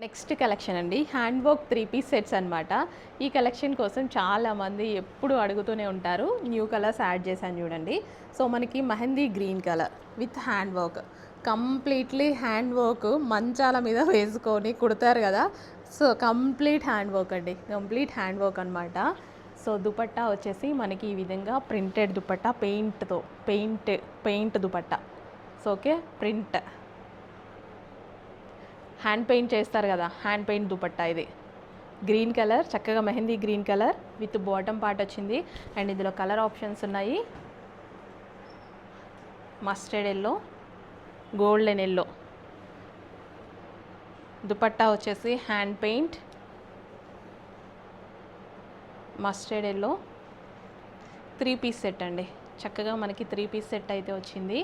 Next collection అండి hand work 3 piece sets అనమాట. ఈ కలెక్షన్ కోసం చాలామంది ఎప్పుడు అడుగుతూనే ఉంటారు. న్యూ కలర్స్ యాడ్ చేశాను చూడండి. సో మనకి mehndi green colour with hand work, completely hand work మంచాల మీద వేసుకొని కుడతారు కదా. సో కంప్లీట్ హ్యాండ్ వర్క్ అండి, కంప్లీట్ హ్యాండ్ వర్క్ అనమాట. సో దుపట్టా వచ్చేసి మనకి ఈ విధంగా printed dupatta, paint dupatta. So okay, print hand paint చేస్తారు కదా, హ్యాండ్ పెయింట్ దుపట్టా. ఇది గ్రీన్ కలర్, చక్కగా mehndi green colour with bottom part వచ్చింది. అండ్ ఇందులో కలర్ ఆప్షన్స్ ఉన్నాయి. Mustard yellow, golden yellow. Dupatta వచ్చేసి hand paint, mustard yellow. 3 piece set అండి, చక్కగా మనకి 3 పీస్ సెట్ అయితే వచ్చింది.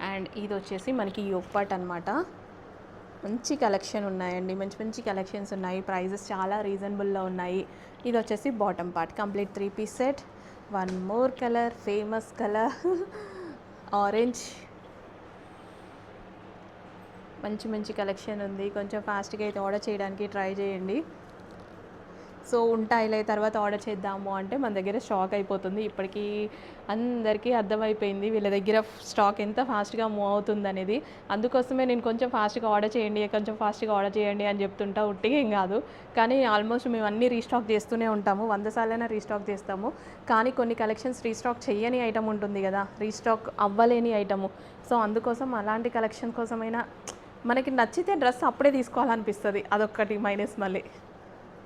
అండ్ ఇది వచ్చేసి మనకి యోక్ పార్ట్ అనమాట. మంచి కలెక్షన్ ఉన్నాయండి, మంచి మంచి కలెక్షన్స్ ఉన్నాయి. ప్రైజెస్ చాలా రీజనబుల్లో ఉన్నాయి. ఇది వచ్చేసి bottom part, complete 3 piece set. One more colour, famous colour orange. మంచి మంచి కలెక్షన్ ఉంది. కొంచెం ఫాస్ట్గా అయితే ఆర్డర్ చేయడానికి ట్రై చేయండి. సో ఉంటాయిలే తర్వాత ఆర్డర్ చేద్దాము అంటే మన దగ్గర స్టాక్ అయిపోతుంది. ఇప్పటికీ అందరికీ అర్థమైపోయింది వీళ్ళ దగ్గర స్టాక్ ఎంత ఫాస్ట్గా మూవ్ అవుతుంది అనేది. అందుకోసమే నేను కొంచెం ఫాస్ట్గా ఆర్డర్ చేయండి, కొంచెం ఫాస్ట్గా ఆర్డర్ చేయండి అని చెప్తుంటా. ఉట్టిగా ఏం కాదు, కానీ ఆల్మోస్ట్ మేము అన్నీ రీస్టాక్ చేస్తూనే ఉంటాము. 100 సార్లైనా రీస్టాక్ చేస్తాము. కానీ కొన్ని కలెక్షన్స్ రీస్టాక్ చేయని ఐటమ్ ఉంటుంది కదా, రీస్టాక్ అవ్వలేని ఐటము. సో అందుకోసం అలాంటి కలెక్షన్ కోసమైనా మనకి నచ్చితే డ్రెస్ అప్పుడే తీసుకోవాలనిపిస్తుంది. అదొక్కటి మైనస్. మళ్ళీ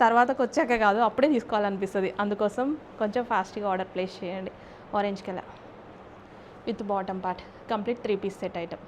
తర్వాతకు వచ్చాక కాదు, అప్పుడే తీసుకోవాలనిపిస్తుంది. అందుకోసం కొంచెం ఫాస్ట్గా ఆర్డర్ ప్లేస్ చేయండి. Orange colour with bottom part, complete 3 piece set item.